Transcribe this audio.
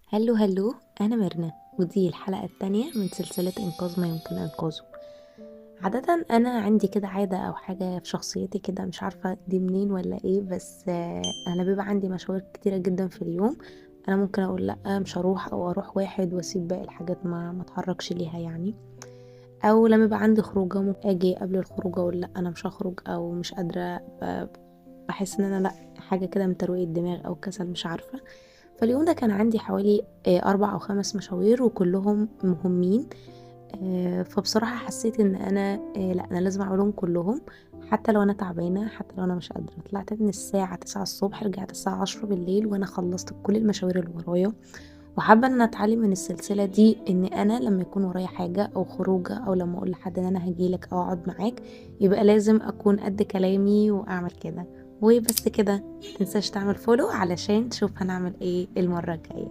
هلو هلو، أنا ميرنا ودي الحلقة التانية من سلسلة إنقاذ ما يمكن إنقاذه. عادة أنا عندي كده عادة أو حاجة في شخصيتي كده، مش عارفة دي منين ولا إيه، بس أنا بيبقى عندي مشاوير كتيرة جدا في اليوم. أنا ممكن أقول لأ مش هروح، أو أروح واحد وأسيب باقي الحاجات ما اتحركش ليها يعني. أو لما يبقى عندي خروجة ممكن أجي قبل الخروجة أقول لأ أنا مش هخرج أو مش قادرة. بحس إن أنا لأ، حاجة كده من ترويق الدماغ أو كسل، مش عارفة. فاليوم ده كان عندي حوالي 4 أو 5 مشاوير وكلهم مهمين. فبصراحة حسيت ان انا لا، انا لازم اعملهم كلهم، حتى لو انا تعبانة، حتى لو انا مش قادرة. طلعت من الساعة 9 الصبح، رجعت الساعة 10 بالليل وانا خلصت كل المشاوير اللي ورايا. وحابة ان انا اتعلم من السلسلة دي ان انا لما يكون ورايا حاجة او خروجة، او لما اقول لحد ان انا هجيلك او اقعد معاك، يبقى لازم اكون قد كلامي واعمل كده. وبس كده، متنساش تعمل فولو علشان تشوف هنعمل ايه المرة الجاية.